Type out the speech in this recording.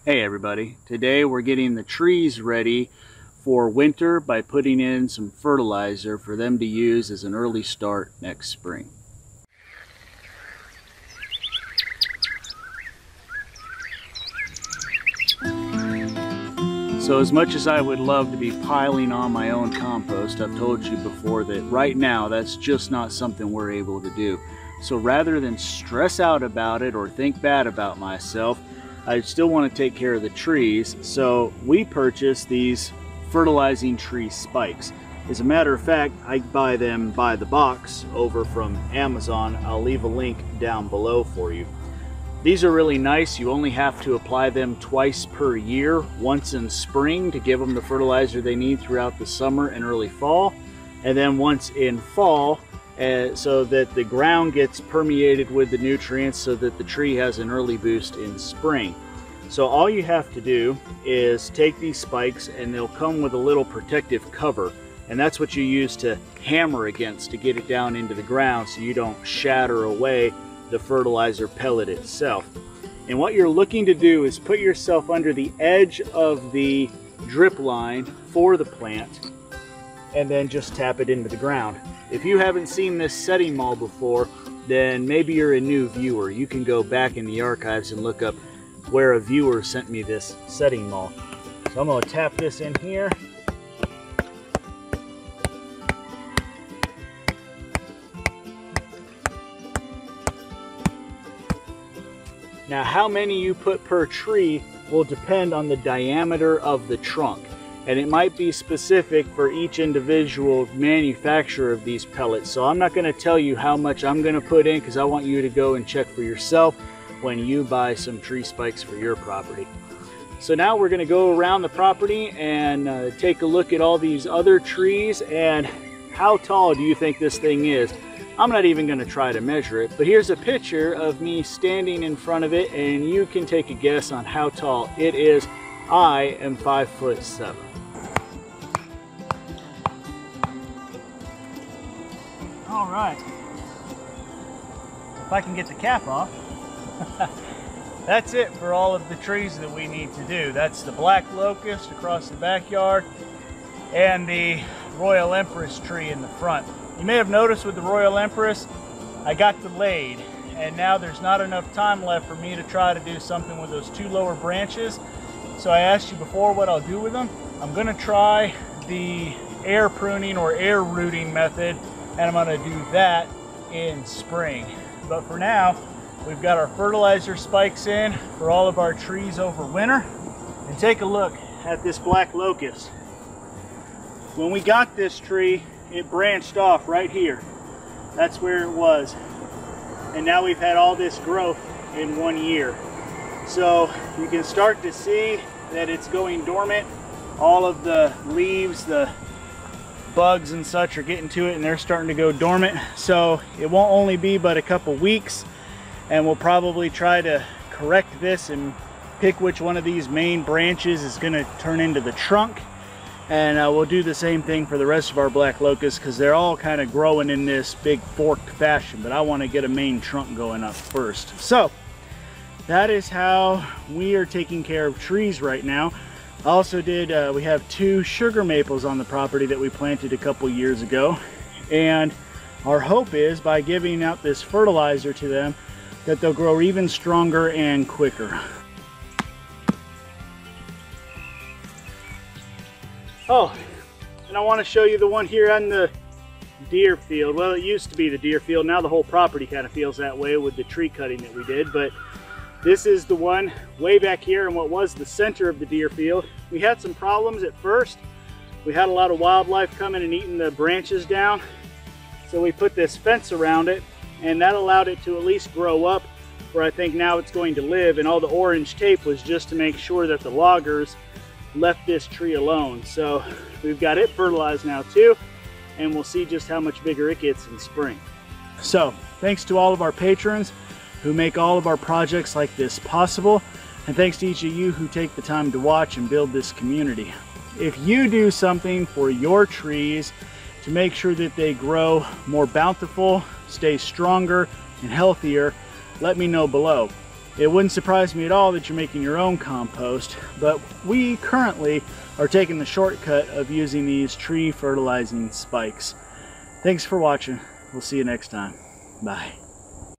Hey everybody, today we're getting the trees ready for winter by putting in some fertilizer for them to use as an early start next spring. So as much as I would love to be piling on my own compost, I've told you before that right now that's just not something we're able to do. So rather than stress out about it or think bad about myself, I still want to take care of the trees, so we purchased these fertilizing tree spikes. As a matter of fact, I buy them by the box over from Amazon. I'll leave a link down below for you. These are really nice. You only have to apply them twice per year, once in spring to give them the fertilizer they need throughout the summer and early fall, and then once in fall so that the ground gets permeated with the nutrients so that the tree has an early boost in spring. So all you have to do is take these spikes, and they'll come with a little protective cover, and that's what you use to hammer against to get it down into the ground so you don't shatter away the fertilizer pellet itself. And what you're looking to do is put yourself under the edge of the drip line for the plant and then just tap it into the ground. If you haven't seen this setting mall before, then maybe you're a new viewer. You can go back in the archives and look up where a viewer sent me this setting mall. So I'm going to tap this in here. Now how many you put per tree will depend on the diameter of the trunk. And it might be specific for each individual manufacturer of these pellets. So I'm not going to tell you how much I'm going to put in, because I want you to go and check for yourself when you buy some tree spikes for your property. So now we're going to go around the property and take a look at all these other trees. And how tall do you think this thing is? I'm not even going to try to measure it, but here's a picture of me standing in front of it, and you can take a guess on how tall it is. I am 5'7". All right, if I can get the cap off. That's it for all of the trees that we need to do. That's the Black Locust across the backyard and the Royal Empress tree in the front. You may have noticed with the Royal Empress, I got delayed, and now there's not enough time left for me to try to do something with those two lower branches. So I asked you before what I'll do with them. I'm going to try the air pruning or air rooting method, and I'm going to do that in spring. But for now, we've got our fertilizer spikes in for all of our trees over winter. And take a look at this Black Locust. When we got this tree, it branched off right here. That's where it was. And now we've had all this growth in 1 year. So you can start to see that it's going dormant. All of the leaves, the bugs and such are getting to it, and they're starting to go dormant. So it won't only be but a couple weeks, and we'll probably try to correct this and pick which one of these main branches is going to turn into the trunk. And we'll do the same thing for the rest of our Black Locust, because they're all kind of growing in this big forked fashion, but I want to get a main trunk going up first. So that is how we are taking care of trees right now. Also we have 2 sugar maples on the property that we planted a couple years ago, and our hope is by giving out this fertilizer to them that they'll grow even stronger and quicker. Oh, and I want to show you the one here on the Deerfield. Well, it used to be the Deerfield. Now the whole property kind of feels that way with the tree cutting that we did, but this is the one way back here in what was the center of the Deerfield. We had some problems at first. We had a lot of wildlife coming and eating the branches down. So we put this fence around it, and that allowed it to at least grow up where I think now it's going to live. And all the orange tape was just to make sure that the loggers left this tree alone. So we've got it fertilized now too, and we'll see just how much bigger it gets in spring. So thanks to all of our patrons who make all of our projects like this possible, and thanks to each of you who take the time to watch and build this community. If you do something for your trees to make sure that they grow more bountiful, stay stronger and healthier, let me know below. It wouldn't surprise me at all that you're making your own compost, but we currently are taking the shortcut of using these tree fertilizing spikes. Thanks for watching. We'll see you next time. Bye.